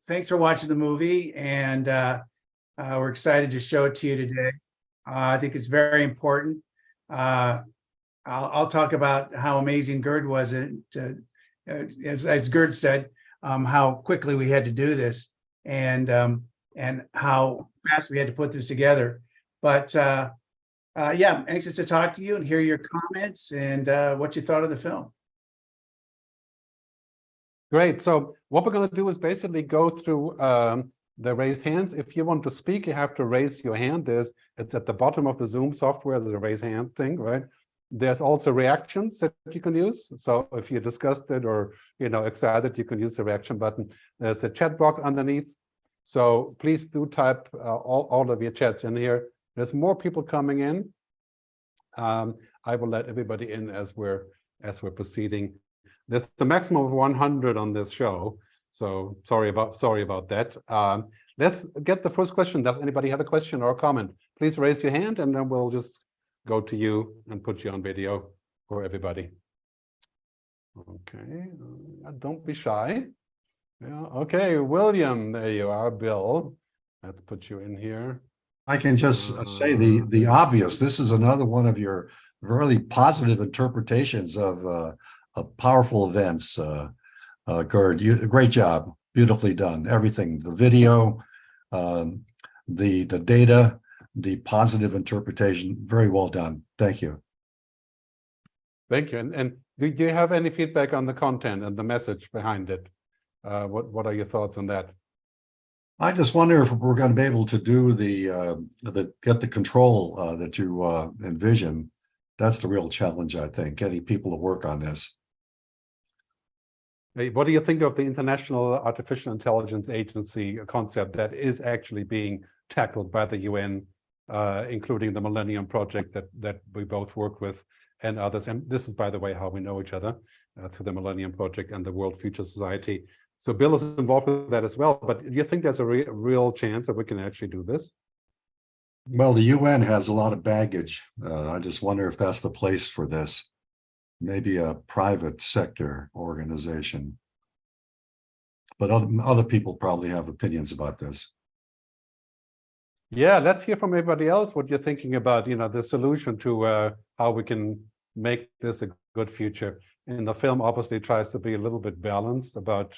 thanks for watching the movie, and we're excited to show it to you today. I think it's very important. I'll talk about how amazing Gerd was, as Gerd said, how quickly we had to do this, and how fast we had to put this together. But yeah, anxious to talk to you and hear your comments and what you thought of the film. Great. So what we're going to do is basically go through the raised hands. If you want to speak, you have to raise your hand. It's at the bottom of the Zoom software. There's a raise hand thing, right? There's also reactions that you can use. So if you're disgusted or excited, you can use the reaction button. There's a chat box underneath. So please do type all of your chats in here. There's more people coming in. I will let everybody in as we're proceeding. There's a maximum of 100 on this show, so sorry about that. Let's get the first question. Does anybody have a question or a comment? Please raise your hand, and then we'll just go to you and put you on video for everybody. Okay, don't be shy. Yeah, okay, William, there you are. Bill, let's put you in here. I can just say the obvious. This is another one of your really positive interpretations of powerful events. Gerd, great job, beautifully done. Everything, the video, the data, the positive interpretation, very well done. Thank you. Thank you. And do you have any feedback on the content and the message behind it? What are your thoughts on that? I just wonder if we're going to be able to do get the control that you envision. That's the real challenge, I think, getting people to work on this. What do you think of the International Artificial Intelligence Agency concept that is actually being tackled by the UN, including the Millennium Project that we both work with and others? And this is, by the way, how we know each other, through the Millennium Project and the World Future Society. So Bill is involved with that as well. But do you think there's a real chance that we can actually do this? Well, the UN has a lot of baggage. I just wonder if that's the place for this. Maybe a private sector organization. But other people probably have opinions about this. Yeah, let's hear from everybody else what you're thinking about, the solution to how we can make this a good future. And the film obviously tries to be a little bit balanced about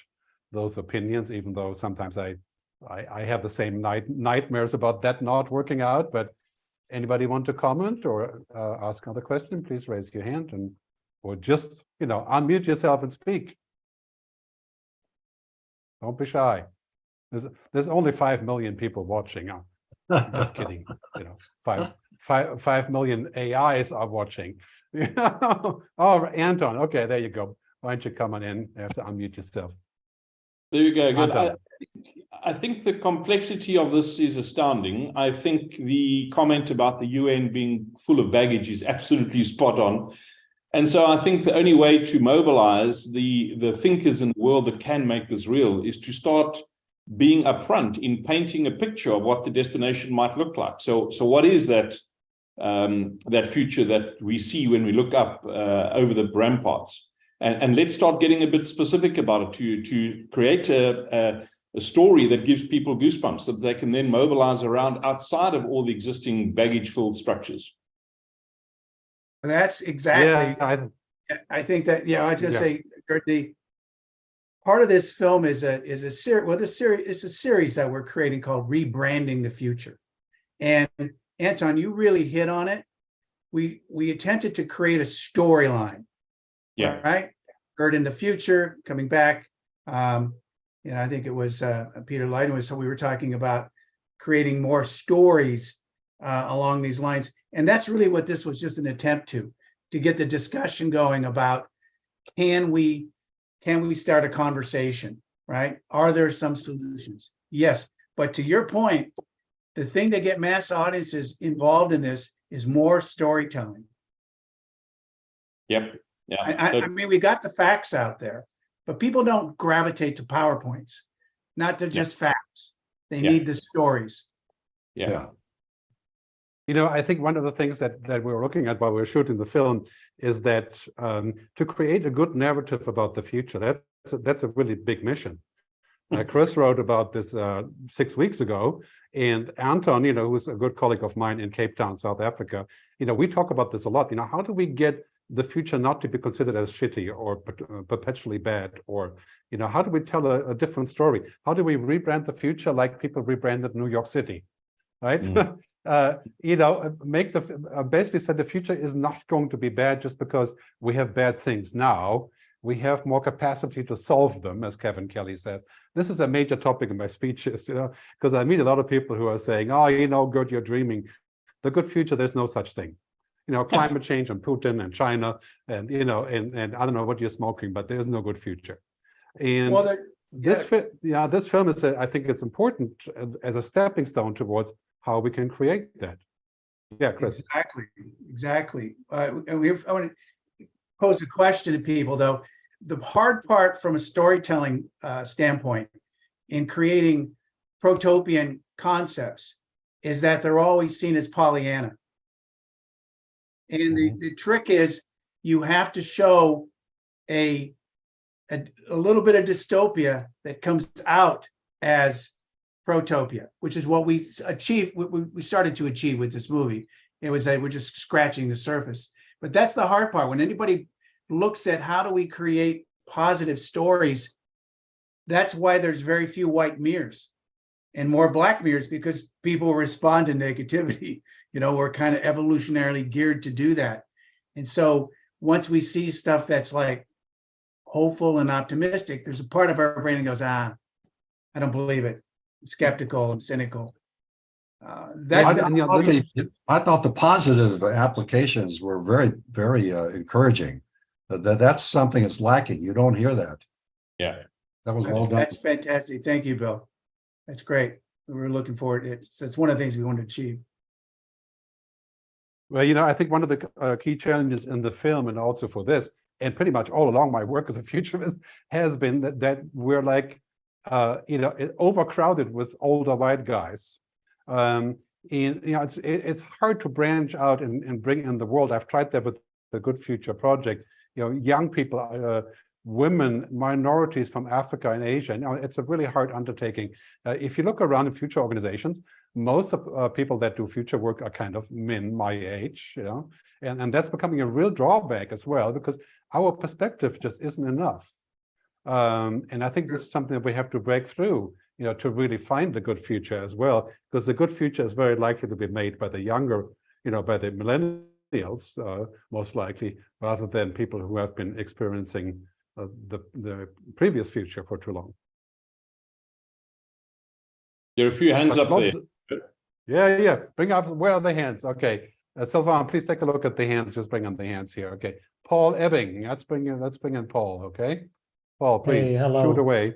those opinions, even though sometimes I have the same nightmares about that not working out. But anybody want to comment or ask another question? Please raise your hand or just unmute yourself and speak. Don't be shy. There's only 5 million people watching. I'm just kidding. 5 million AIs are watching. Oh, Anton. Okay, there you go. Why don't you come on in? You have to unmute yourself. There you go. Good. I think the complexity of this is astounding. I think the comment about the UN being full of baggage is absolutely spot on. And so I think the only way to mobilize the thinkers in the world that can make this real is to start being upfront in painting a picture of what the destination might look like. So what is that future that we see when we look up over the ramparts? And let's start getting a bit specific about it to create a story that gives people goosebumps so that they can then mobilize around outside of all the existing baggage-filled structures. And that's exactly. Yeah, I think that. I was going to say, Gerd, part of this film is a series. Well, it's a series that we're creating called Rebranding the Future. And Anton, you really hit on it. We attempted to create a storyline. Yeah. Right. Gerd in the future, coming back. I think it was Peter Leiden. So we were talking about creating more stories along these lines. And that's really what this was, just an attempt to get the discussion going about, can we start a conversation, right? Are there some solutions? Yes. But to your point, the thing to get mass audiences involved in this is more storytelling. Yep. Yeah. I mean, we got the facts out there, but people don't gravitate to PowerPoints, not to just facts. They need the stories. Yeah. I think one of the things that we were looking at while we were shooting the film is that to create a good narrative about the future, that's a really big mission. Chris wrote about this 6 weeks ago, and Anton, who's a good colleague of mine in Cape Town, South Africa, we talk about this a lot. How do we get the future not to be considered as shitty or perpetually bad? Or, how do we tell a different story? How do we rebrand the future like people rebranded New York City, right? Basically said the future is not going to be bad just because we have bad things now. We have more capacity to solve them, as Kevin Kelly says. This is a major topic in my speeches, because I meet a lot of people who are saying, oh, Gerd, you're dreaming. The good future, there's no such thing. Climate change and Putin and China and, and I don't know what you're smoking, but there's no good future. And this film is, I think it's important as a stepping stone towards how we can create that. Yeah, Chris. Exactly. And I want to pose a question to people, though. The hard part from a storytelling standpoint in creating protopian concepts is that they're always seen as Pollyanna. And the trick is you have to show a little bit of dystopia that comes out as protopia, which is what we achieved. We started to achieve with this movie. It was we're just scratching the surface. But that's the hard part. When anybody looks at how do we create positive stories, that's why there's very few white mirrors and more black mirrors, because people respond to negativity. We're kind of evolutionarily geared to do that. And so once we see stuff that's like hopeful and optimistic, there's a part of our brain that goes, I don't believe it. I'm skeptical, I'm cynical. I thought the positive applications were very, very encouraging. That's something that's lacking. You don't hear that. Yeah. That was well done. That's fantastic. Thank you, Bill. That's great. We're looking forward. It's one of the things we want to achieve. Well, I think one of the key challenges in the film, and also for this, and pretty much all along my work as a futurist, has been that we're like, overcrowded with older white guys. And it's hard to branch out and bring in the world. I've tried that with the Good Future Project. Young people, women, minorities from Africa and Asia. It's a really hard undertaking. If you look around in future organizations, most of people that do future work are kind of men my age, and that's becoming a real drawback as well, because our perspective just isn't enough. And I think this is something that we have to break through, to really find the good future as well, because the good future is very likely to be made by the younger, by the millennials, most likely, rather than people who have been experiencing the previous future for too long. There are a few hands up there. Yeah. Bring up, where are the hands? Okay. Sylvain, please take a look at the hands. Just bring on the hands here. Okay. Paul Ebbing, let's bring in Paul, okay? Paul, please, shoot away.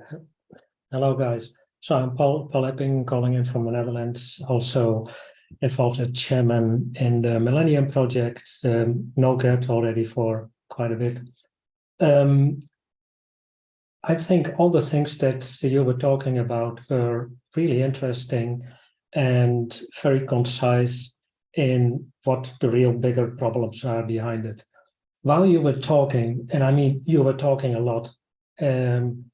Hello, guys. So I'm Paul Ebbing, calling in from the Netherlands, also involved as chairman in the Millennium Project, know Gerd already for quite a bit. I think all the things that you were talking about were really interesting and very concise in what the real bigger problems are behind it. While you were talking, and I mean you were talking a lot, and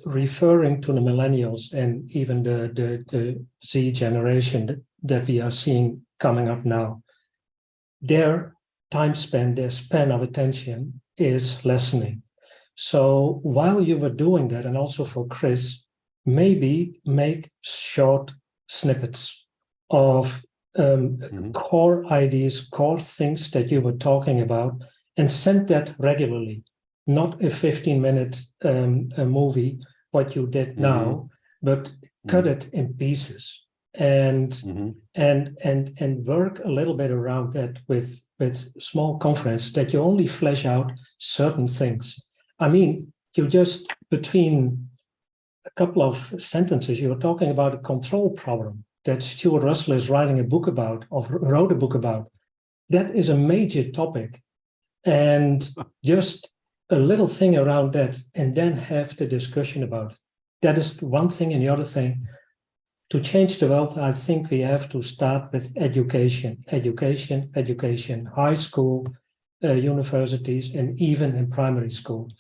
referring to the millennials and even the Z generation that we are seeing coming up now, their time span, their span of attention is lessening. So while you were doing that, and also for Chris, maybe make short snippets of core ideas, core things that you were talking about, and send that regularly. Not a 15-minute movie, what you did now, but cut it in pieces and work a little bit around that with small conferences that you only flesh out certain things. I mean, you just, between a couple of sentences, you were talking about a control problem that Stuart Russell is writing a book about, or wrote a book about. That is a major topic. And just a little thing around that, and then have the discussion about it. That is one thing. And the other thing, to change the world, I think we have to start with education, high school, universities, and even in primary school.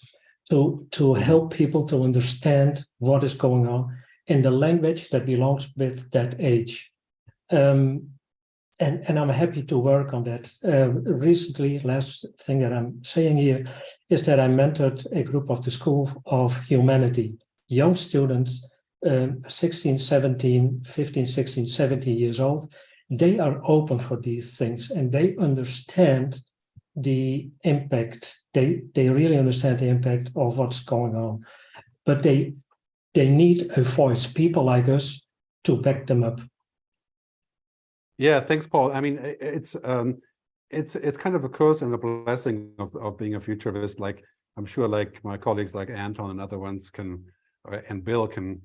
to help people to understand what is going on in the language that belongs with that age. And I'm happy to work on that. Recently, last thing that I'm saying here is that I mentored a group of the School of Humanity, young students, 16, 17, 15, 16, 17 years old. They are open for these things and they understand the impact. They really understand the impact of what's going on, but they need a voice, people like us, to back them up. Yeah, thanks, Paul. I mean, it's kind of a curse and a blessing of being a futurist. Like, I'm sure, like my colleagues like Anton and other ones can, and Bill can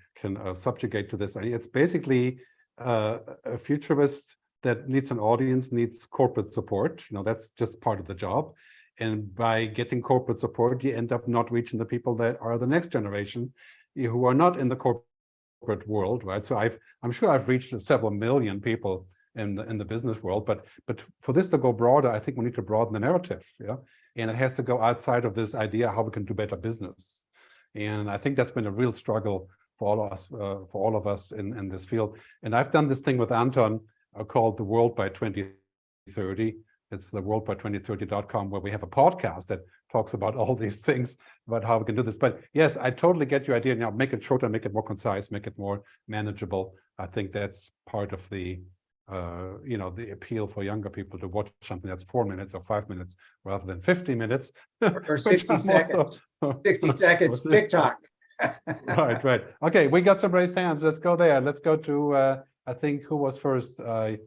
subjugate to this. It's basically a futurist that needs an audience, needs corporate support. You know, that's just part of the job. And by getting corporate support, you end up not reaching the people that are the next generation, who are not in the corporate world, right? So I'm sure I've reached several million people in the business world, but for this to go broader, I think we need to broaden the narrative, yeah, and it has to go outside of this idea how we can do better business. And I think that's been a real struggle for all of us in this field. And I've done this thing with Anton called The World by 2030. It's the worldby2030.com, where we have a podcast that talks about all these things, about how we can do this. But yes, I totally get your idea. Now, make it shorter, make it more concise, make it more manageable. I think that's part of the the appeal for younger people to watch something that's 4 minutes or 5 minutes rather than 50 minutes. Or 60 seconds. 60 seconds, TikTok. Right. Okay, we got some raised hands. Let's go there. Let's go to, I think, who was first? Let's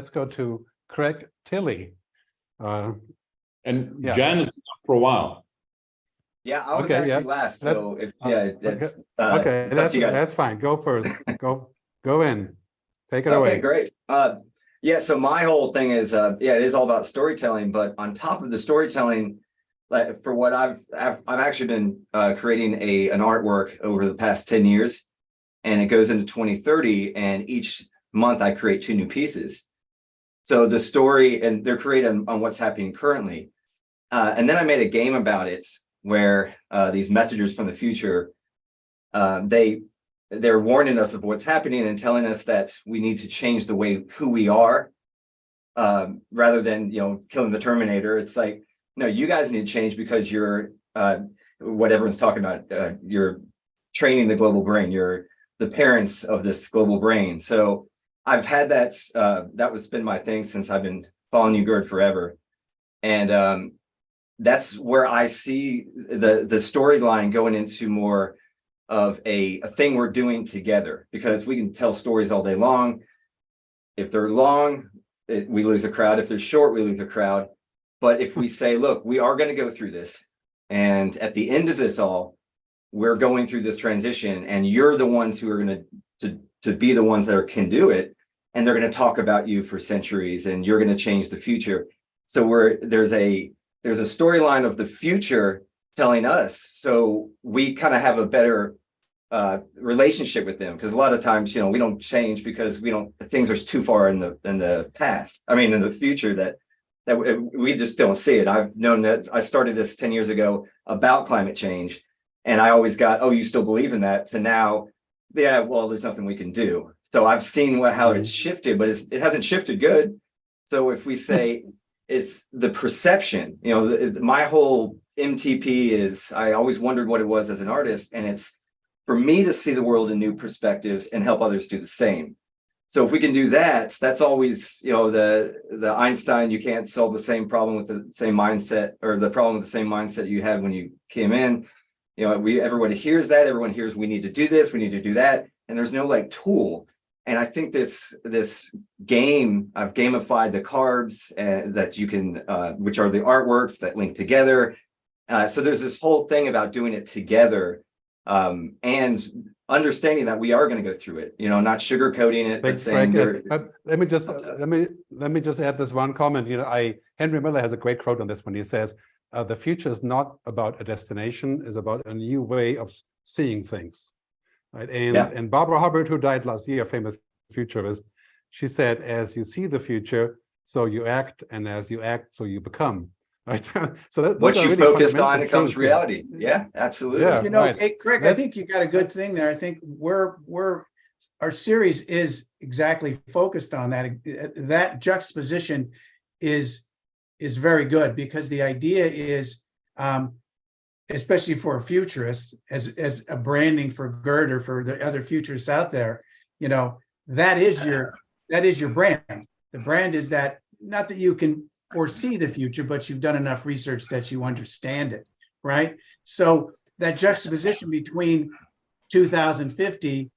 go to Craig Tilley. And yeah. Jan is up for a while. Yeah, I was actually last. So That's fine. Go first. Go in. Take it away. Okay, great. Yeah, so my whole thing is, it is all about storytelling, but on top of the storytelling, like for what I've actually been creating an artwork over the past 10 years, and it goes into 2030, and each month I create 2 new pieces. So the story, and they're created on what's happening currently. And then I made a game about it where these messengers from the future, they're warning us of what's happening and telling us that we need to change the way who we are, rather than, killing the Terminator. It's like, no, you guys need to change because you're what everyone's talking about. You're training the global brain. You're the parents of this global brain. So I've had that. That was been my thing since I've been following you, Gerd, forever. And that's where I see the storyline going into more of a thing we're doing together, because we can tell stories all day long. If they're long, we lose a crowd. If they're short, we lose a crowd. But if we say, look, we are going to go through this, and at the end of this all, we're going through this transition, and you're the ones who are going to be the ones that can do it, and they're going to talk about you for centuries, and you're going to change the future. So there's a storyline of the future telling us, so we kind of have a better relationship with them, because a lot of times, we don't change because things are too far in the past. I mean, in the future that we just don't see it. I've known that. I started this 10 years ago about climate change, and I always got, oh, you still believe in that? So now, yeah, well, there's nothing we can do. So I've seen how it's shifted, but it hasn't shifted good. So if we say it's the perception, my whole MTP is, I always wondered what it was as an artist, and it's for me to see the world in new perspectives and help others do the same. So if we can do that, that's always, the Einstein, you can't solve the same problem with the same mindset, or the problem with the same mindset you had when you came in. Everybody hears that, everyone hears we need to do this, we need to do that, and there's no tool. And I think this game, I've gamified the cards that you can, which are the artworks that link together. So there's this whole thing about doing it together, and understanding that we are going to go through it, not sugarcoating it, but saying let me just add this one comment. Henry Miller has a great quote on this when he says, the future is not about a destination, it's about a new way of seeing things. Right. And Barbara Hubbard, who died last year, famous futurist, she said, as you see the future, so you act, and as you act, so you become. Right? So that, What those are you really focused on fundamental becomes truths here. reality. Yeah, absolutely. Yeah. You know, right. hey, Craig, I think you got a good thing there. I think our series is exactly focused on that. That juxtaposition is very good, because the idea is, especially for a futurist, as a branding for Gerd or for the other futurists out there, you know, that is your brand. The brand is that, not that you can foresee the future, but you've done enough research that you understand it, right? So that juxtaposition between 2050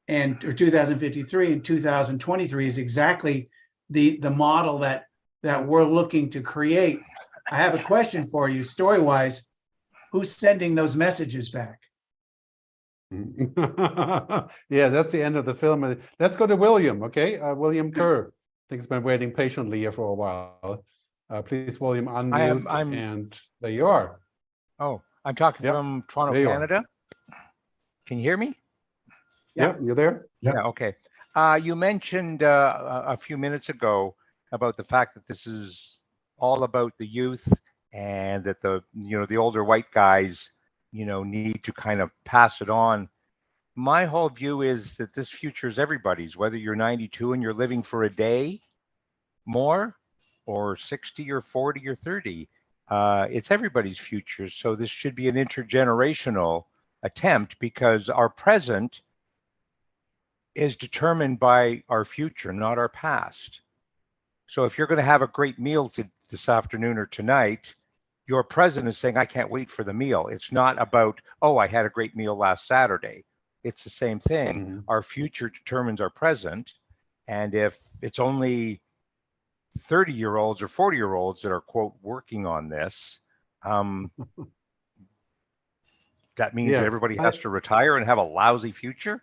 or 2053 and 2023 is exactly the model that we're looking to create. I have a question for you, story-wise. Who's sending those messages back? Yeah, that's the end of the film. Let's go to William, okay? William Kerr. I think he's been waiting patiently here for a while. Please, William, unmute, and there you are. Oh, I'm talking from Toronto, Canada. Can you hear me? Yep, you're there? Yep. Yeah, okay. You mentioned a few minutes ago about the fact that this is all about the youth, and that the older white guys, need to kind of pass it on. My whole view is that this future is everybody's, whether you're 92 and you're living for a day more, or 60 or 40 or 30. It's everybody's future. So this should be an intergenerational attempt, because our present is determined by our future, not our past. So if you're going to have a great meal this afternoon or tonight, your present is saying, I can't wait for the meal. It's not about, oh, I had a great meal last Saturday. It's the same thing. Mm-hmm. Our future determines our present. And if it's only 30-year-olds or 40-year-olds that are, quote, working on this, that means everybody has to retire and have a lousy future.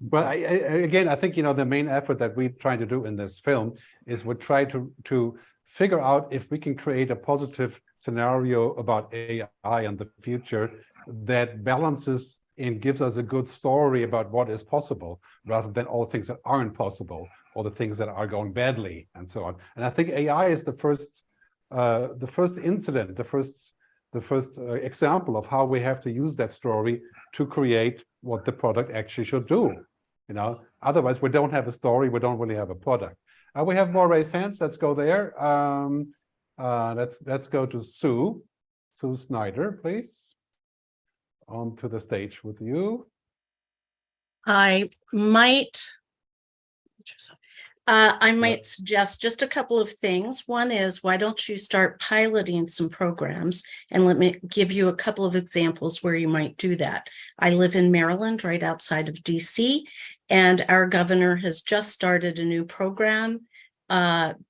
Well, again, I think, the main effort that we try to do in this film is we try to figure out if we can create a positive scenario about AI and the future that balances and gives us a good story about what is possible, rather than all things that aren't possible, or the things that are going badly, and so on. And I think AI is the first incident, the first example of how we have to use that story to create what the product actually should do. Otherwise we don't have a story, we don't really have a product. We have more raised hands. Let's go there. Let's go to Sue Snyder, please. Onto the stage with you. I might suggest just a couple of things. One is, why don't you start piloting some programs, and let me give you a couple of examples where you might do that. I live in Maryland, right outside of DC, and our governor has just started a new program.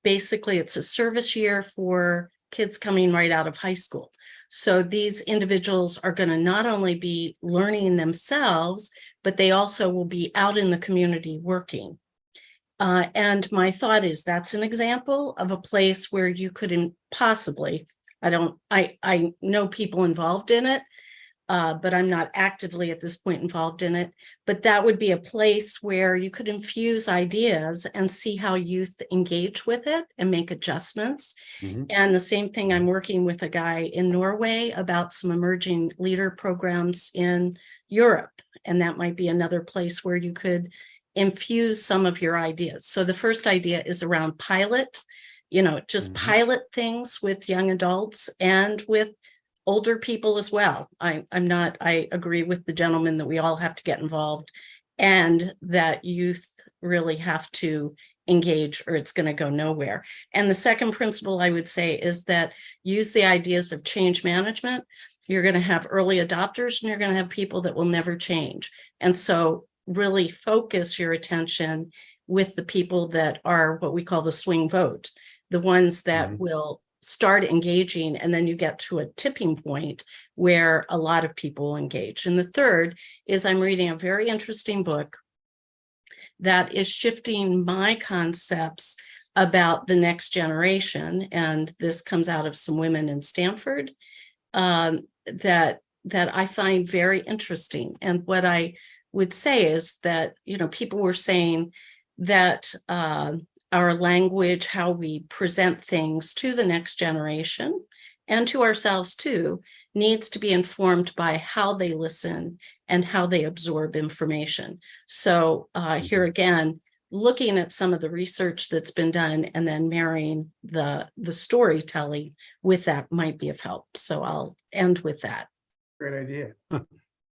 Basically, it's a service year for kids coming right out of high school. So these individuals are going to not only be learning themselves, but they also will be out in the community working. And my thought is, that's an example of a place where you could possibly, I know people involved in it, but I'm not actively at this point involved in it. But that would be a place where you could infuse ideas and see how youth engage with it and make adjustments. Mm-hmm. And the same thing, I'm working with a guy in Norway about some emerging leader programs in Europe. And that might be another place where you could infuse some of your ideas. So the first idea is around pilot, just pilot things with young adults and with older people as well. I agree with the gentleman that we all have to get involved, and that youth really have to engage, or it's going to go nowhere. And the second principle I would say is that use the ideas of change management. You're going to have early adopters, and you're going to have people that will never change. And so really focus your attention with the people that are what we call the swing vote, the ones that will start engaging, and then you get to a tipping point where a lot of people engage. And the third is, I'm reading a very interesting book that is shifting my concepts about the next generation. And this comes out of some women in Stanford that I find very interesting. And what I would say is that, people were saying that our language, how we present things to the next generation, and to ourselves too, needs to be informed by how they listen and how they absorb information. So here again, looking at some of the research that's been done and then marrying the storytelling with that might be of help. So I'll end with that. Great idea.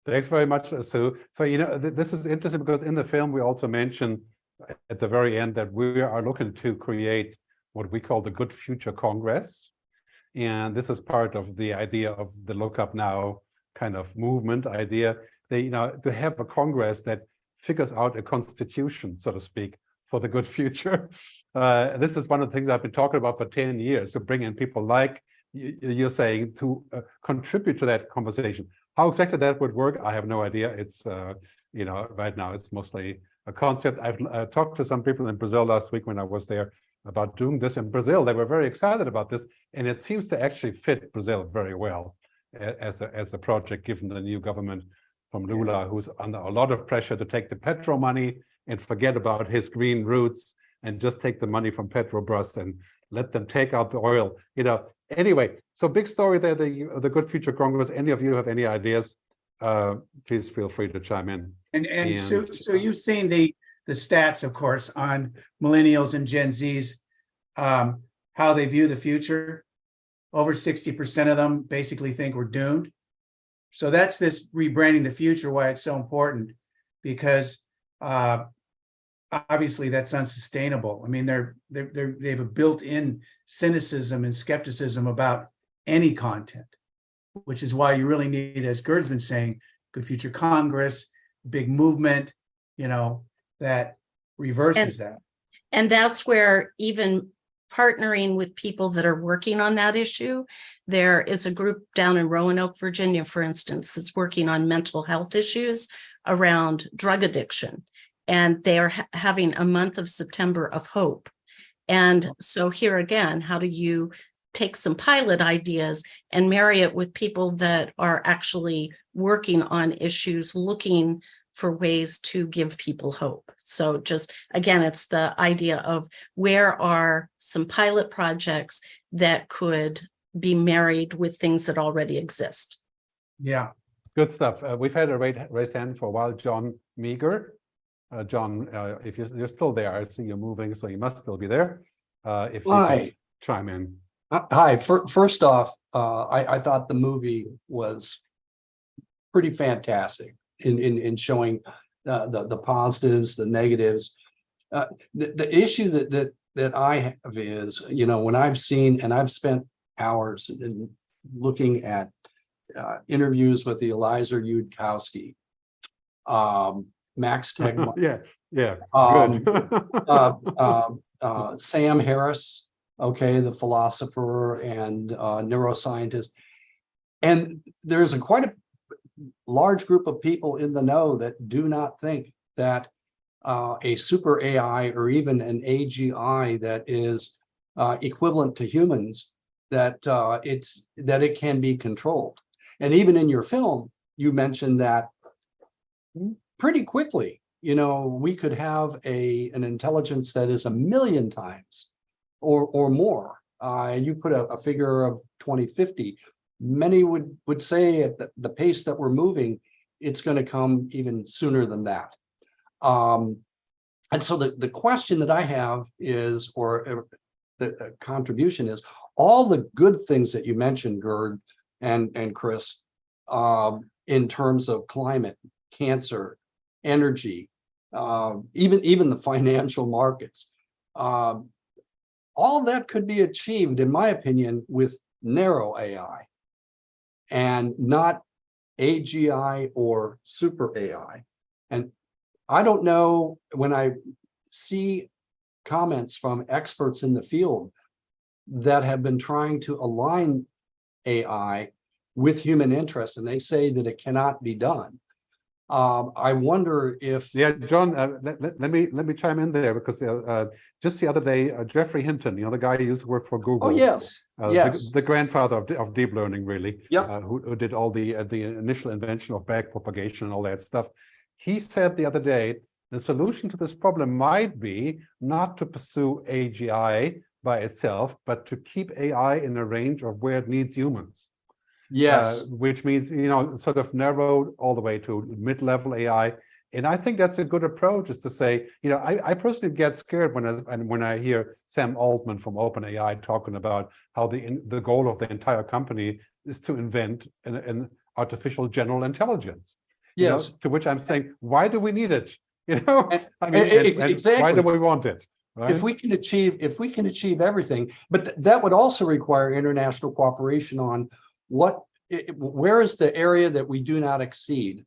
Thanks very much, Sue. So, this is interesting because in the film, we also mention at the very end that we are looking to create what we call the Good Future Congress. And this is part of the idea of the LookUpNow kind of movement idea. To have a Congress that figures out a constitution, so to speak, for the good future. This is one of the things I've been talking about for 10 years, to bring in people like you're saying to contribute to that conversation. How exactly that would work, I have no idea. It's, right now it's mostly a concept. I've talked to some people in Brazil last week when I was there about doing this in Brazil. They were very excited about this, and it seems to actually fit Brazil very well as a project, given the new government from Lula, who's under a lot of pressure to take the petro money and forget about his green roots and just take the money from Petrobras and let them take out the oil. Anyway, so big story there, the Good Future Congress. Any of you have any ideas? Please feel free to chime in. And so you've seen the stats, of course, on millennials and Gen Zs, how they view the future. Over 60% of them basically think we're doomed. So that's this rebranding the future, why it's so important, because obviously that's unsustainable. I mean, they have a built-in cynicism and skepticism about any content, which is why you really need, as Gerd's been saying, Good Future Congress, big movement, that reverses that. And that's where even partnering with people that are working on that issue. There is a group down in Roanoke, Virginia, for instance, that's working on mental health issues around drug addiction. And they are having a month of September of hope. And so here again, how do you take some pilot ideas and marry it with people that are actually working on issues, looking for ways to give people hope? So just, again, it's the idea of where are some pilot projects that could be married with things that already exist. Yeah. Good stuff. We've had a raised hand for a while, John Meager. John, if you're still there, I see you moving, so you must still be there. If you could chime in. Hi. First off, I thought the movie was pretty fantastic in showing the positives, the negatives. The issue that I have is, when I've seen, and I've spent hours in looking at interviews with the Eliza Yudkowsky, Max Tegmark, Good. Sam Harris, the philosopher and neuroscientist, and there's quite a large group of people in the know that do not think that a super AI or even an AGI that is equivalent to humans, that it can be controlled. And even in your film, you mentioned that pretty quickly, we could have an intelligence that is 1,000,000 times or more. And you put a figure of 2050. Many would say at the pace that we're moving, it's going to come even sooner than that. And so the question that I have is, or the contribution is, all the good things that you mentioned, Gerd and Chris, in terms of climate, cancer, energy, even the financial markets, all that could be achieved, in my opinion, with narrow AI and not AGI or super AI. And I don't know, when I see comments from experts in the field that have been trying to align AI with human interest, and they say that it cannot be done. I wonder if John, let me chime in there, because just the other day, Jeffrey Hinton, the guy who used to work for Google. Oh yes, the grandfather of deep learning, really. Yep. Who did all the initial invention of backpropagation and all that stuff. He said the other day, the solution to this problem might be not to pursue AGI, by itself, but to keep AI in a range of where it needs humans. Yes. Which means, sort of narrowed all the way to mid-level AI. And I think that's a good approach, is to say, I personally get scared when I hear Sam Altman from OpenAI talking about how the goal of the entire company is to invent an artificial general intelligence. Yes. To which I'm saying, why do we need it? And exactly. Why do we want it? Right? If we can achieve everything, but that would also require international cooperation on where is the area that we do not exceed.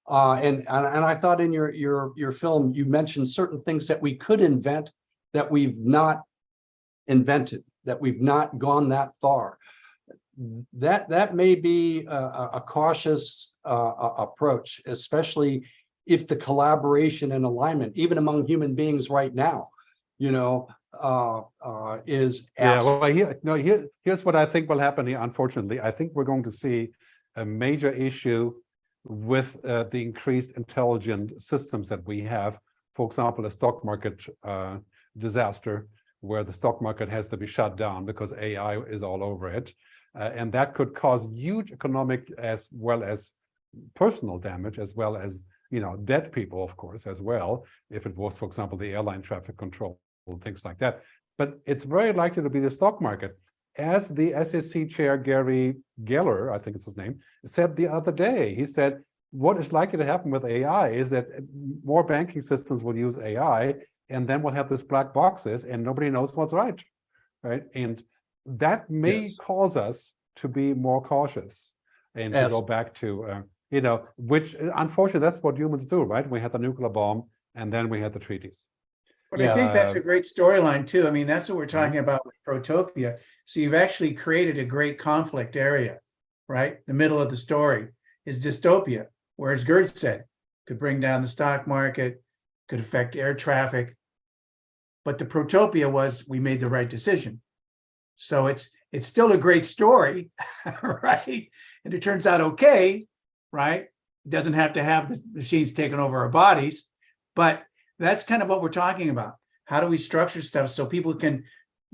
And I thought in your film you mentioned certain things that we could invent that we've not invented, that we've not gone that far. That may be a cautious approach, especially if the collaboration and alignment, even among human beings right now, is absent. Well, here's what I think will happen here. Unfortunately, I think we're going to see a major issue with the increased intelligent systems that we have. For example, a stock market disaster where the stock market has to be shut down because AI is all over it. And that could cause huge economic as well as personal damage, as well as, dead people, of course, as well, if it was, for example, the airline traffic control, things like that. But it's very likely to be the stock market. As the SEC chair, Gary Geller, I think it's his name, said the other day, he said, what is likely to happen with AI is that more banking systems will use AI, and then we'll have these black boxes and nobody knows what's right? And that may cause us to be more cautious and to go back to, which unfortunately, that's what humans do, right? We had the nuclear bomb and then we had the treaties. But I think that's a great storyline too. I mean, that's what we're talking about with Protopia. So you've actually created a great conflict area, right? The middle of the story is dystopia, where, as Gerd said, could bring down the stock market, could affect air traffic. But the Protopia was, we made the right decision. So it's still a great story, right? And it turns out okay, right? It doesn't have to have the machines taking over our bodies, but that's kind of what we're talking about. How do we structure stuff so people can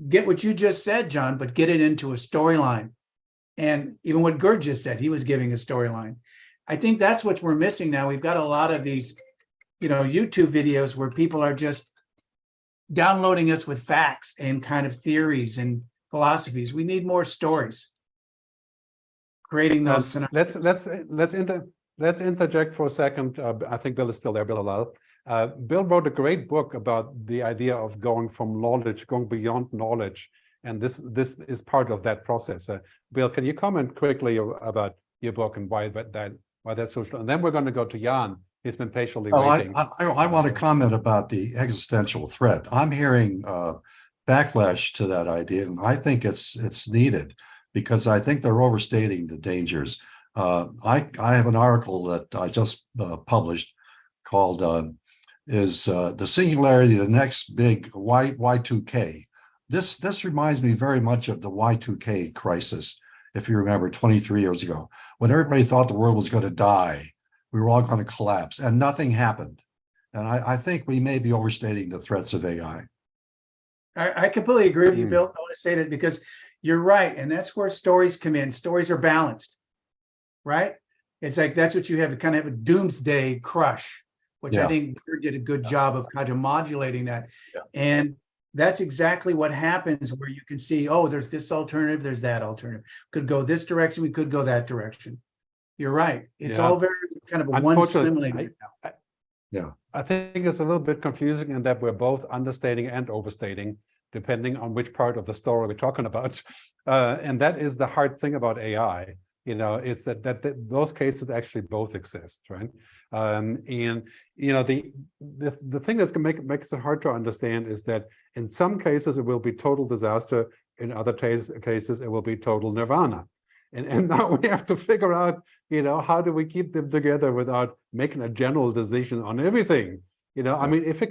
get what you just said, John, but get it into a storyline? And even what Gerd just said, he was giving a storyline. I think that's what we're missing now. We've got a lot of these, YouTube videos where people are just downloading us with facts and kind of theories and philosophies. We need more stories. Creating those scenarios. Let's interject for a second. I think Bill is still there, Bill Alal. Bill wrote a great book about the idea of going from knowledge, going beyond knowledge, and this is part of that process. Bill, can you comment quickly about your book and why that's so? And then we're going to go to Jan. He's been patiently waiting. I want to comment about the existential threat. I'm hearing backlash to that idea, and I think it's needed because I think they're overstating the dangers. I have an article that I just published called the singularity, the next big Y2K. This reminds me very much of the Y2K crisis, if you remember 23 years ago, when everybody thought the world was going to die. We were all going to collapse and nothing happened. And I think we may be overstating the threats of AI. I completely agree with you, Bill. I want to say that because you're right. And that's where stories come in. Stories are balanced, right? It's like, that's what you have, to kind of have a doomsday crush, which I think Gerd did a good job of kind of modulating that. And that's exactly what happens, where you can see, oh, there's this alternative, there's that alternative. Could go this direction, we could go that direction. You're right. It's all very kind of a one stimulator. I think it's a little bit confusing in that we're both understating and overstating, depending on which part of the story we're talking about. And that is the hard thing about AI. It's that those cases actually both exist, right? And the thing that's going to makes it hard to understand is that in some cases it will be total disaster, in other cases it will be total nirvana. And now we have to figure out, how do we keep them together without making a general decision on everything? I mean, if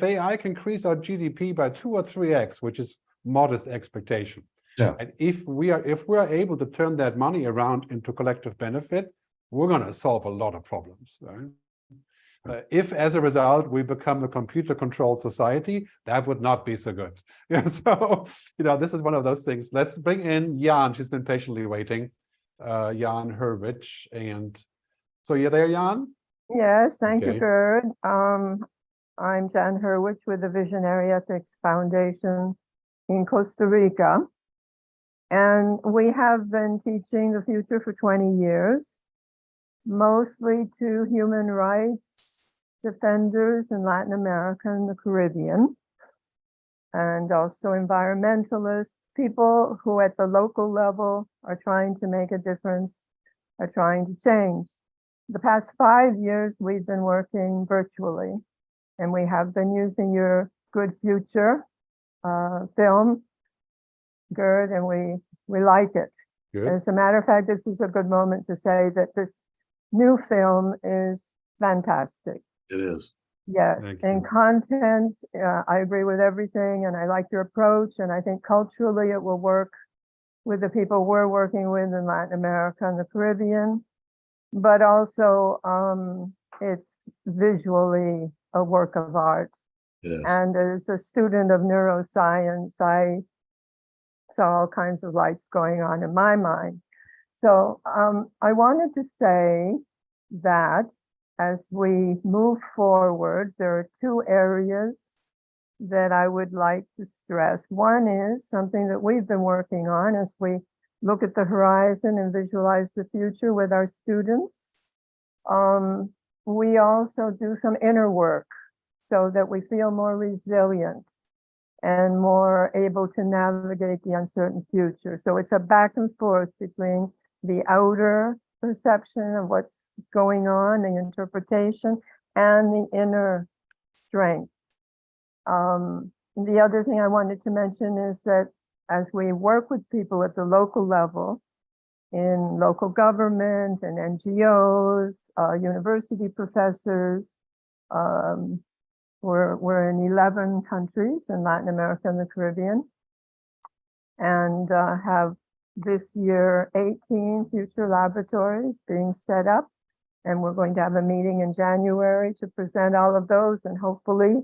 AI can increase our GDP by 2 or 3x, which is modest expectation, and if we are able to turn that money around into collective benefit, we're going to solve a lot of problems, right? if as a result we become a computer-controlled society, that would not be so good. Yeah, so this is one of those things. Let's bring in Jan. She's been patiently waiting. Jan Hurwitz, and so you're there, Jan? Yes, thank you, Okay. Gerd. I'm Jan Hurwitz with the Visionary Ethics Foundation in Costa Rica. And we have been teaching the future for 20 years, mostly to human rights defenders in Latin America and the Caribbean, and also environmentalists, people who at the local level are trying to make a difference, are trying to change. The past 5 years, we've been working virtually, and we have been using your Good Future film, Gerd, and we like it. Good. As a matter of fact, this is a good moment to say that this new film is fantastic. It is. Yes, Thank in you. content, I agree with everything, and I like your approach, and I think culturally it will work with the people we're working with in Latin America and the Caribbean, but also it's visually a work of art. It is. And as a student of neuroscience, I saw all kinds of lights going on in my mind. So I wanted to say that as we move forward, there are two areas that I would like to stress. One is something that we've been working on as we look at the horizon and visualize the future with our students. We also do some inner work so that we feel more resilient and more able to navigate the uncertain future. So it's a back and forth between the outer perception of what's going on, the interpretation, and the inner strength. The other thing I wanted to mention is that as we work with people at the local level, in local government and NGOs, university professors, we're in 11 countries in Latin America and the Caribbean, and have this year 18 future laboratories being set up. And we're going to have a meeting in January to present all of those and hopefully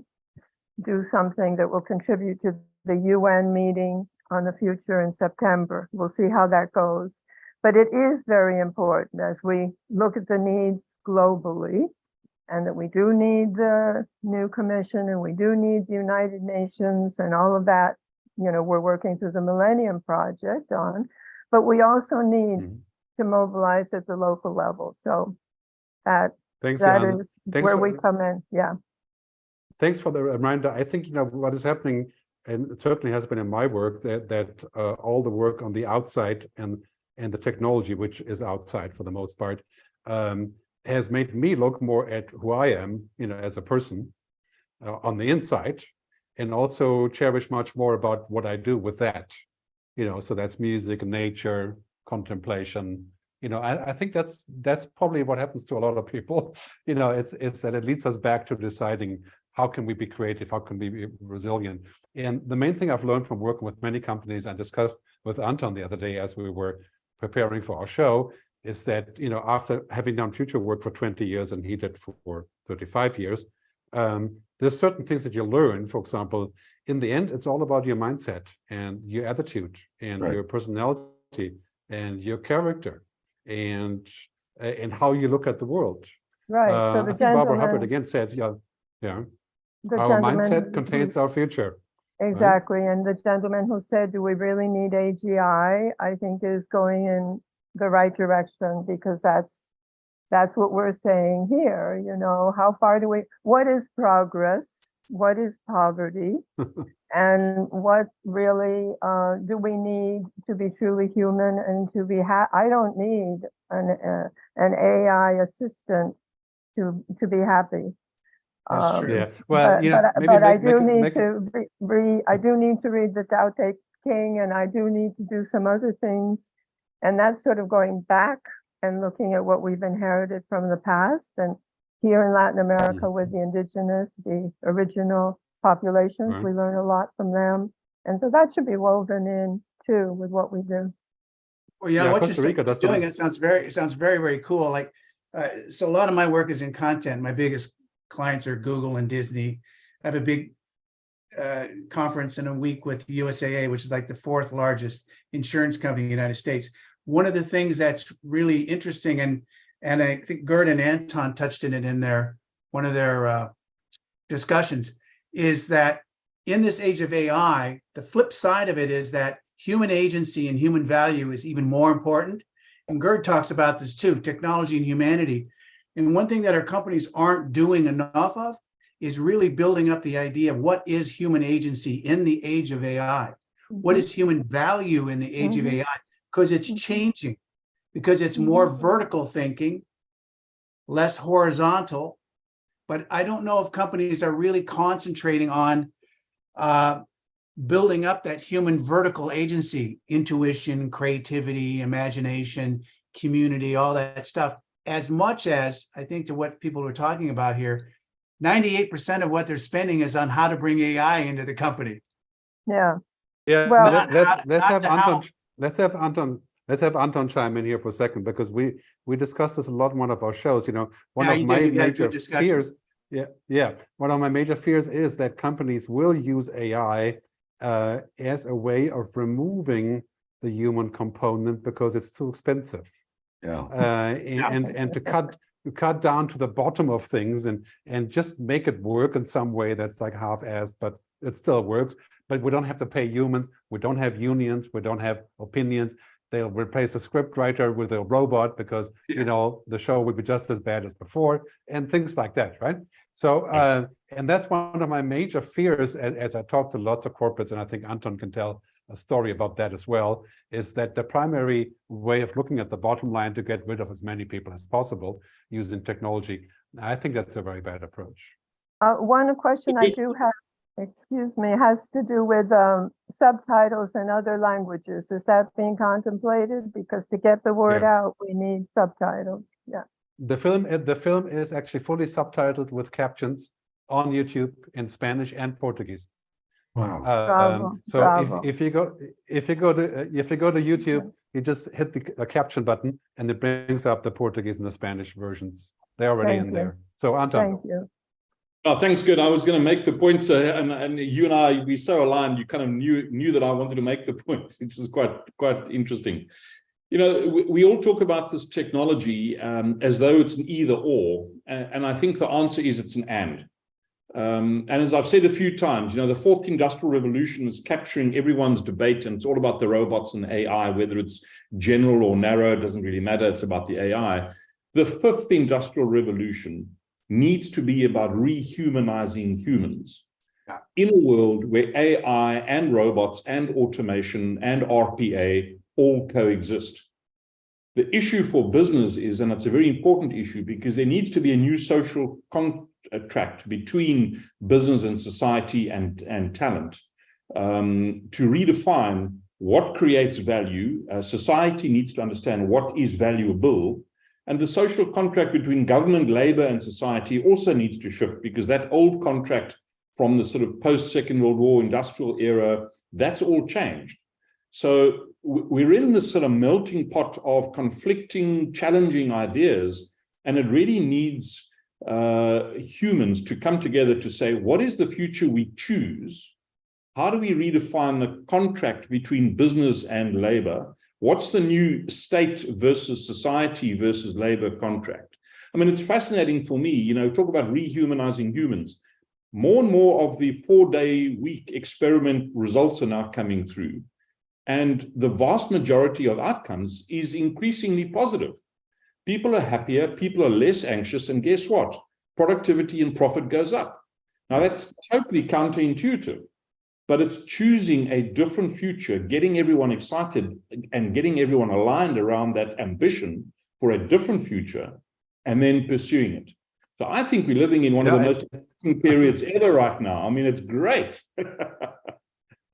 do something that will contribute to the UN meeting on the future in September. We'll see how that goes. But it is very important as we look at the needs globally, and that we do need the new commission and we do need the United Nations and all of that, we're working through the Millennium Project on, but we also need to mobilize at the local level. So that Thanks, that Jan. is Thanks where for- we come in. Yeah. Thanks for the reminder. I think what is happening, and it certainly has been in my work, that all the work on the outside and the technology, which is outside for the most part, has made me look more at who I am, as a person on the inside, and also cherish much more about what I do with that. So that's music, nature, contemplation. I think that's probably what happens to a lot of people. It's that it leads us back to deciding how can we be creative, how can we be resilient. And the main thing I've learned from working with many companies, and discussed with Anton the other day as we were preparing for our show, is that after having done future work for 20 years and he did for 35 years, there's certain things that you learn. For example, in the end, it's all about your mindset and your attitude and Right. your personality and your character and how you look at the world. Right. So I the think Barbara Hubbard gentleman, again said, yeah, the our gentleman mindset who- contains our future. Exactly. And the gentleman who said, do we really need AGI? I think is going in the right direction, because that's what we're saying here. How far what is progress? What is poverty? And what really do we need to be truly human and to be I don't need an AI assistant to be happy. That's true. Yeah. Well, maybe But I make do it- need make it- to I do need to read the Tao Te King, and I do need to do some other things. And that's sort of going back and looking at what we've inherited from the past. And here in Latin America with the indigenous, the original populations, Right. we learn a lot from them. And so that should be woven in too with what we do. Well, yeah, Yeah, what Costa you're Rica does doing, some- it sounds very, very cool. Like, so a lot of my work is in content. My biggest clients are Google and Disney. I have a big conference in a week with USAA, which is like the 4th largest insurance company in the United States. One of the things that's really interesting, and I think Gerd and Anton touched on it in one of their discussions, is that in this age of AI, the flip side of it is that human agency and human value is even more important. And Gerd talks about this too, technology and humanity. And one thing that our companies aren't doing enough of is really building up the idea of what is human agency in the age of AI? What is human value in the age of AI? Because it's changing, because it's more vertical thinking, less horizontal. But I don't know if companies are really concentrating on building up that human vertical agency, intuition, creativity, imagination, community, all that stuff, as much as I think to what people were talking about here, 98% of what they're spending is on how to bring AI into the company. Yeah. Yeah, Well, let's have Anton chime in here for a second, because we discussed this a lot in one of our shows. One of my major fears. One of my major fears is that companies will use AI as a way of removing the human component because it's too expensive. And to cut down to the bottom of things and just make it work in some way that's like half-assed, but it still works. But we don't have to pay humans. We don't have unions. We don't have opinions. They'll replace a script writer with a robot because the show would be just as bad as before, and things like that, right? So and that's one of my major fears as I talk to lots of corporates, and I think Anton can tell a story about that as well, is that the primary way of looking at the bottom line to get rid of as many people as possible using technology, I think that's a very bad approach. One question I do have, excuse me, has to do with subtitles in other languages. Is that being contemplated? Because to get the word out, we need subtitles. Yeah. The film is actually fully subtitled with captions on YouTube in Spanish and Portuguese. Wow. If you go to YouTube, you just hit the caption button and it brings up the Portuguese and the Spanish versions. They're already in there. So Anton. Thank you. Oh, thanks, Gerd. I was going to make the point, and you and I, we so aligned. You kind of knew that I wanted to make the point, which is quite interesting. We all talk about this technology as though it's an either or, and I think the answer is it's an and. And as I've said a few times, the 4th industrial revolution is capturing everyone's debate, and it's all about the robots and AI, whether it's general or narrow, it doesn't really matter. It's about the AI. The 5th industrial revolution needs to be about rehumanizing humans in a world where AI and robots and automation and RPA all coexist. The issue for business is, and it's a very important issue, because there needs to be a new social contract between business and society and talent to redefine what creates value. Society needs to understand what is valuable. And the social contract between government, labor, and society also needs to shift, because that old contract from the sort of post-Second World War industrial era, that's all changed. So we're in this sort of melting pot of conflicting, challenging ideas, and it really needs humans to come together to say, what is the future we choose? How do we redefine the contract between business and labor? What's the new state versus society versus labor contract? I mean, it's fascinating for me, talk about rehumanizing humans. More and more of the 4-day week experiment results are now coming through. And the vast majority of outcomes is increasingly positive. People are happier, people are less anxious, and guess what? Productivity and profit goes up. Now, that's totally counterintuitive. But it's choosing a different future, getting everyone excited and getting everyone aligned around that ambition for a different future, and then pursuing it. So I think we're living in one of the most interesting periods ever right now. I mean, it's great.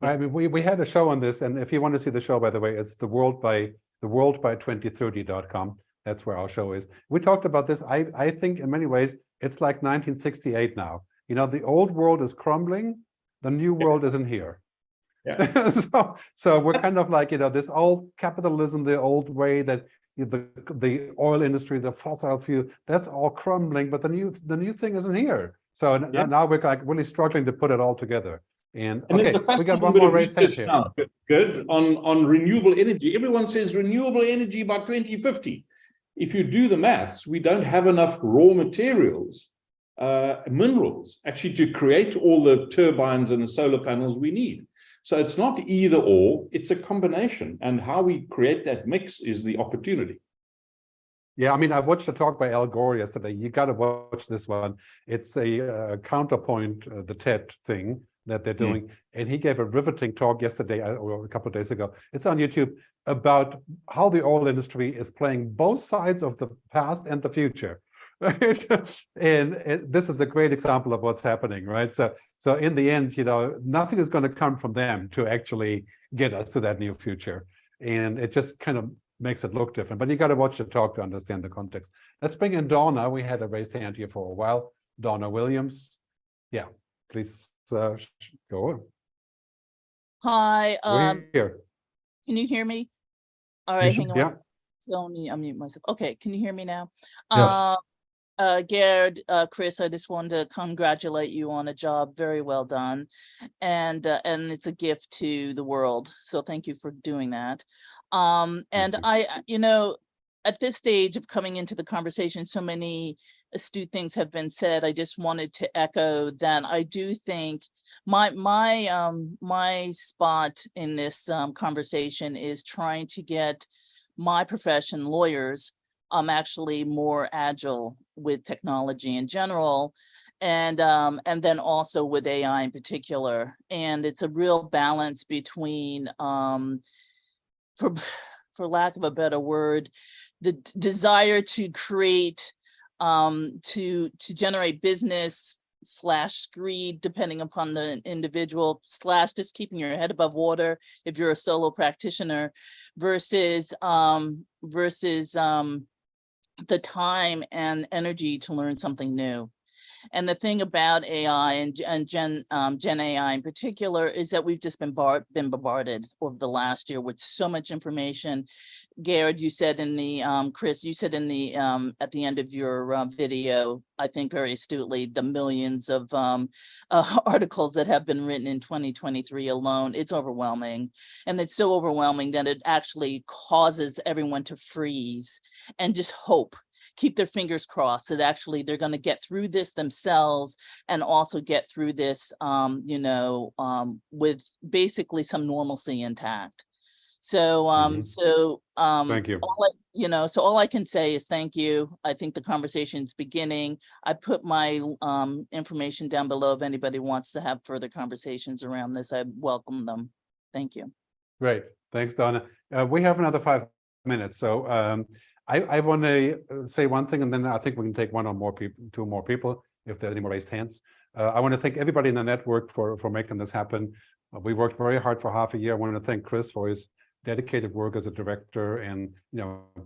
I mean, we had a show on this, and if you want to see the show, by the way, it's the world by 2030.com. That's where our show is. We talked about this. I think in many ways it's like 1968 now. The old world is crumbling. The new world isn't here. So we're kind of like, this old capitalism, the old way that the oil industry, the fossil fuel, that's all crumbling, but the new thing isn't here. So now we're like really struggling to put it all together. And okay, we got one more raised hand here. Now, good on renewable energy. Everyone says renewable energy by 2050. If you do the maths, we don't have enough raw materials, minerals, actually to create all the turbines and the solar panels we need. So it's not either or, it's a combination. And how we create that mix is the opportunity. Yeah, I mean, I watched a talk by Al Gore yesterday. You got to watch this one. It's a counterpoint, the TED thing that they're doing. And he gave a riveting talk yesterday or a couple of days ago. It's on YouTube about how the oil industry is playing both sides of the past and the future. Right? And this is a great example of what's happening, right? So in the end, nothing is going to come from them to actually get us to that new future. And it just kind of makes it look different. But you got to watch the talk to understand the context. Let's bring in Donna. We had a raised hand here for a while. Donna Williams. Yeah, please go on. Hi. We're here. Can you hear me? All right, hang on. Yeah. Tell me, unmute myself. Okay, can you hear me now? Yes. Gerd, Chris, I just wanted to congratulate you on a job very well done, and it's a gift to the world. So thank you for doing that. And I, at this stage of coming into the conversation, so many astute things have been said. I just wanted to echo that I do think my spot in this conversation is trying to get my profession, lawyers, actually more agile with technology in general, and then also with AI in particular. And it's a real balance between, for lack of a better word, the desire to create, to generate business / greed, depending upon the individual / just keeping your head above water if you're a solo practitioner, versus the time and energy to learn something new. And the thing about AI and Gen AI in particular is that we've just been bombarded over the last year with so much information. Gerd, you said in the Chris, you said in the at the end of your video, I think very astutely, the millions of articles that have been written in 2023 alone. It's overwhelming, and it's so overwhelming that it actually causes everyone to freeze and just hope. Keep their fingers crossed that actually they're going to get through this themselves and also get through this, with basically some normalcy intact. So, Thank you. So all I can say is thank you. I think the conversation's beginning. I put my information down below if anybody wants to have further conversations around this. I welcome them. Thank you. Great. Thanks, Donna. We have another 5 minutes. So I want to say one thing, and then I think we can take one or more people, 2 more people, if there's any more raised hands. I want to thank everybody in the network for making this happen. We worked very hard for half a year. I want to thank Chris for his dedicated work as a director and,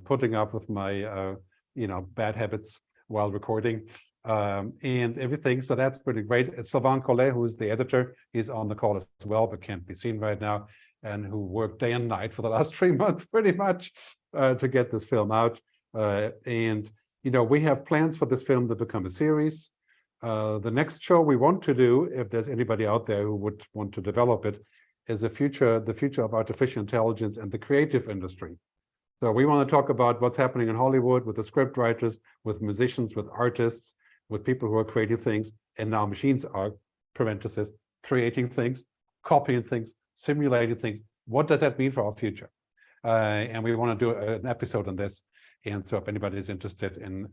putting up with my, bad habits while recording and everything. So that's pretty great. Sylvain Collet, who is the editor, he's on the call as well, but can't be seen right now, and who worked day and night for the last 3 months pretty much to get this film out. And we have plans for this film to become a series. The next show we want to do, if there's anybody out there who would want to develop it, is the future of artificial intelligence and the creative industry. So we want to talk about what's happening in Hollywood with the script writers, with musicians, with artists, with people who are creating things, and now machines are, parenthesis, creating things, copying things, simulating things. What does that mean for our future? And we want to do an episode on this. And so if anybody is interested in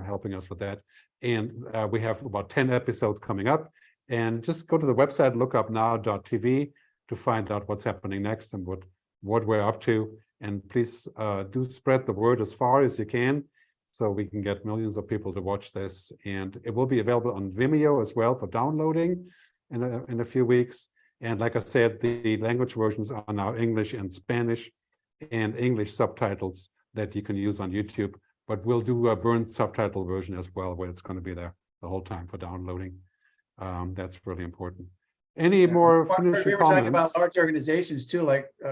helping us with that, and we have about 10 episodes coming up, and just go to the website, lookupnow.tv, to find out what's happening next and what we're up to. And please do spread the word as far as you can, so we can get millions of people to watch this. And it will be available on Vimeo as well for downloading in a few weeks. And like I said, the language versions are now English and Spanish, and English subtitles that you can use on YouTube. But we'll do a burned subtitle version as well, where it's going to be there the whole time for downloading. That's really important. Any more finishing we were comments? talking about large organizations too, like we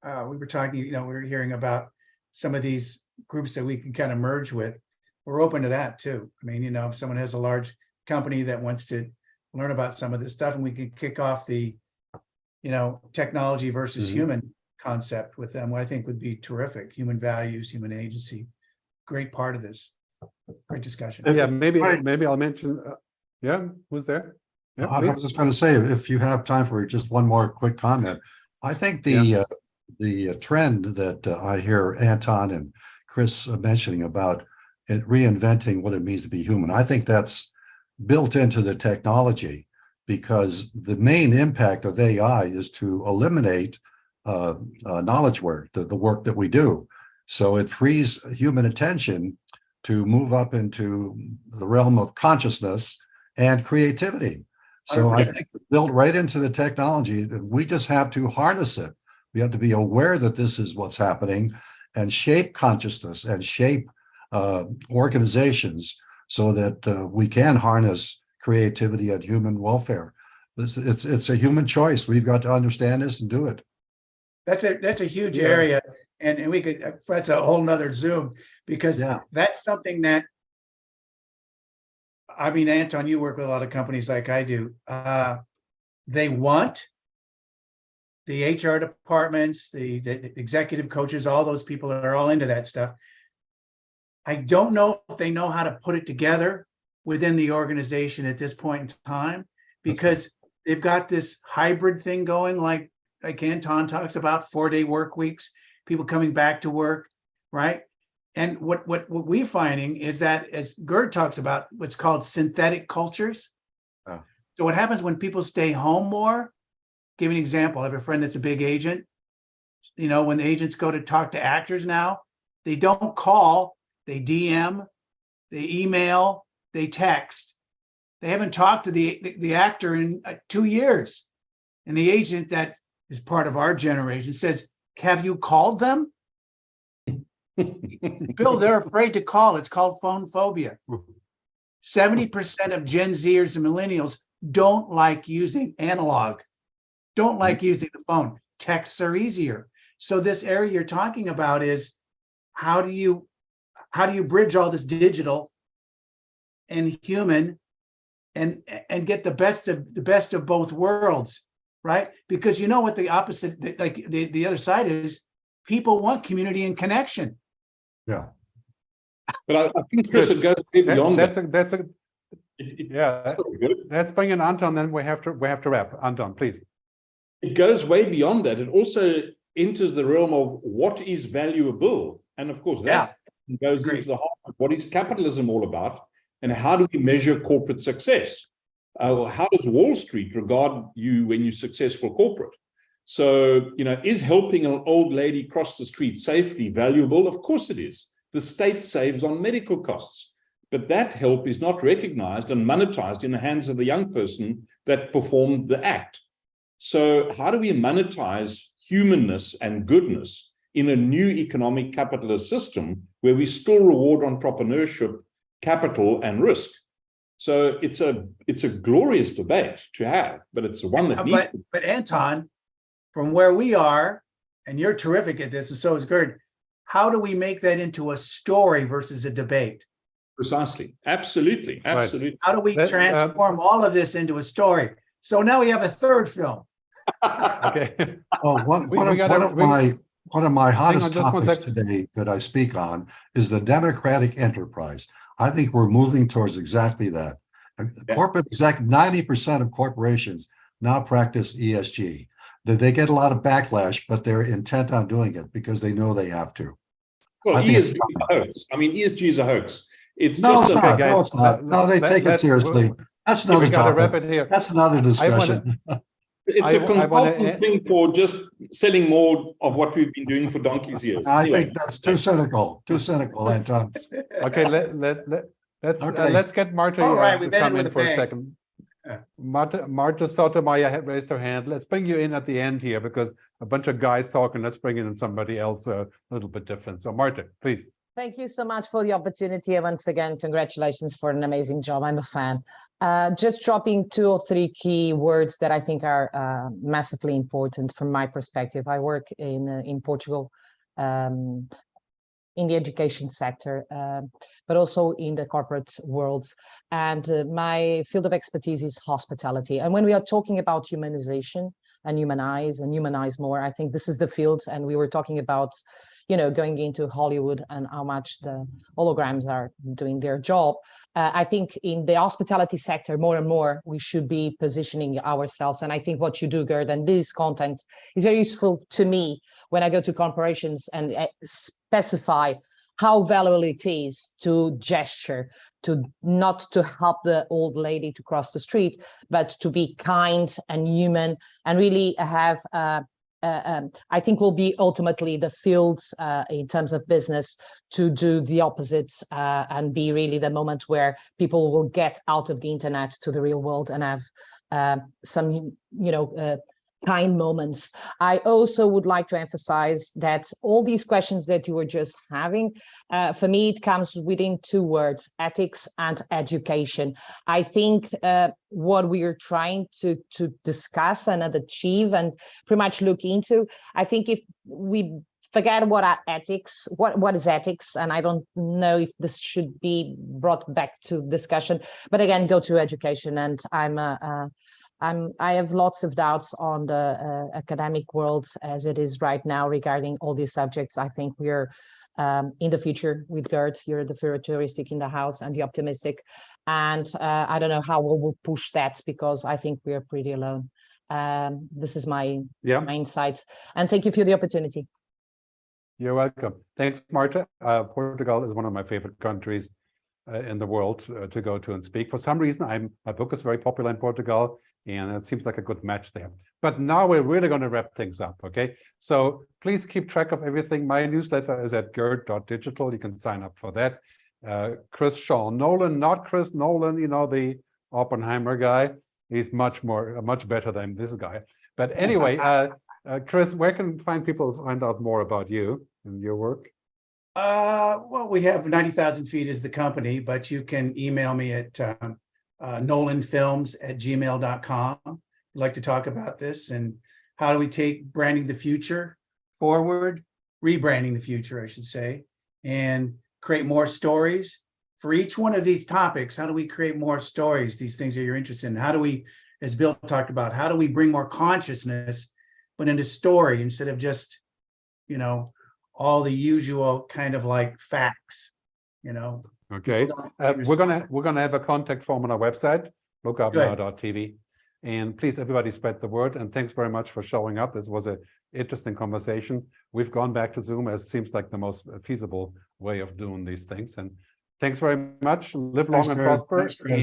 were talking, we were hearing about some of these groups that we can kind of merge with, we're open to that too. I mean, if someone has a large company that wants to learn about some of this stuff, and we can kick off the, technology versus human concept with them, what I think would be terrific. Human values, human agency, great part of this. Great discussion. Yeah, maybe I'll mention. Who's there? Yeah, I was just going to say, if you have time for just one more quick comment, I think the trend that I hear Anton and Chris mentioning about it reinventing what it means to be human, I think that's built into the technology, because the main impact of AI is to eliminate knowledge work, the work that we do. So it frees human attention to move up into the realm of consciousness and creativity. So I think it's built right into the technology. We just have to harness it. We have to be aware that this is what's happening and shape consciousness and shape organizations so that we can harness creativity and human welfare. It's a human choice. We've got to understand this and do it. That's a huge area, and we could, that's a whole nother Zoom, because that's something that, I mean, Anton, you work with a lot of companies like I do. They want the HR departments, the executive coaches, all those people that are all into that stuff. I don't know if they know how to put it together within the organization at this point in time, because they've got this hybrid thing going, like Anton talks about, 4-day work weeks, people coming back to work, right? And what we're finding is that, as Gerd talks about, what's called synthetic cultures. So what happens when people stay home more? Give you an example. I have a friend that's a big agent. When the agents go to talk to actors now, they don't call, they DM, they email, they text. They haven't talked to the actor in 2 years. And the agent that is part of our generation says, have you called them? Bill, they're afraid to call. It's called phone phobia. 70% of Gen Zers and millennials don't like using analog, don't like using the phone. Texts are easier. So this area you're talking about is, how do you bridge all this digital and human and get the best of both worlds, right? Because you know what the opposite, like the other side is, people want community and connection. Yeah. But I think, Chris, it goes way beyond that. Let's bring in Anton, then we have to wrap. Anton, please. It goes way beyond that. It also enters the realm of what is valuable. And of course, that goes into the heart of what is capitalism all about, and how do we measure corporate success? How does Wall Street regard you when you're successful corporate? So, is helping an old lady cross the street safely valuable? Of course it is. The state saves on medical costs, but that help is not recognized and monetized in the hands of the young person that performed the act. So how do we monetize humanness and goodness in a new economic capitalist system where we still reward entrepreneurship, capital, and risk? So it's a glorious debate to have, but it's one that But Anton, from where we are, and you're terrific at this, and so is Gerd, how do we make that into a story versus a debate? Precisely. Absolutely. Absolutely. Right. How do we transform all of this into a story? So now we have a third film. Okay. Oh, one of my hottest topics today that I speak on is the democratic enterprise. I think we're moving towards exactly that. Corporate 90% of corporations now practice ESG. They get a lot of backlash, but they're intent on doing it because they know they have to. Well, ESG is a hoax. I mean, ESG is a hoax. It's just it's not. No, they take it seriously. That's another topic. That's another discussion. It's a consulting thing for just selling more of what we've been doing for donkey's years. I think that's too cynical, Anton. Okay, let's get Marta to come in for a second. Marta Sotomayor had raised her hand. Let's bring you in at the end here, because a bunch of guys talking. Let's bring in somebody else a little bit different. So Marta, please. Thank you so much for the opportunity. And once again, congratulations for an amazing job. I'm a fan. Just dropping 2 or 3 key words that I think are massively important from my perspective. I work in Portugal. in the education sector, but also in the corporate world. And my field of expertise is hospitality. And when we are talking about humanization and humanize more, I think this is the field. And we were talking about, going into Hollywood and how much the holograms are doing their job. I think in the hospitality sector, more and more, we should be positioning ourselves. And I think what you do, Gerd, and this content is very useful to me when I go to corporations and specify how valuable it is to gesture, to not to help the old lady to cross the street, but to be kind and human and really have, I think will be ultimately the fields in terms of business to do the opposite and be really the moment where people will get out of the internet to the real world and have some, kind moments. I also would like to emphasize that all these questions that you were just having, for me, it comes within two words, ethics and education. I think what we are trying to discuss and achieve and pretty much look into, I think if we forget what are ethics, what is ethics, and I don't know if this should be brought back to discussion, but again, go to education. And I have lots of doubts on the academic world as it is right now regarding all these subjects. I think we're in the future with Gerd, you're the futuristic in the house and the optimistic. And I don't know how we'll push that because I think we're pretty alone. This is my insights. And thank you for the opportunity. You're welcome. Thanks, Marta. Portugal is one of my favorite countries in the world to go to and speak. For some reason, my book is very popular in Portugal, and it seems like a good match there. But now we're really going to wrap things up, okay? So please keep track of everything. My newsletter is at gerd.digital. You can sign up for that. Chris Sean Nolan, not Chris Nolan, the Oppenheimer guy. He's much better than this guy. But anyway, Chris, where can people find out more about you and your work? Well, we have 90,000 feet as the company, but you can email me at nolanfilms@gmail.com. I'd like to talk about this and how do we take branding the future forward, rebranding the future, I should say, and create more stories for each one of these topics. How do we create more stories, these things that you're interested in? How do we, as Bill talked about, how do we bring more consciousness, but into story instead of just, all the usual kind of like facts, Okay, we're gonna have a contact form on our website, lookupnow.tv, and please everybody spread the word. And thanks very much for showing up. This was an interesting conversation. We've gone back to Zoom as seems like the most feasible way of doing these things. And thanks very much. Live long and prosper.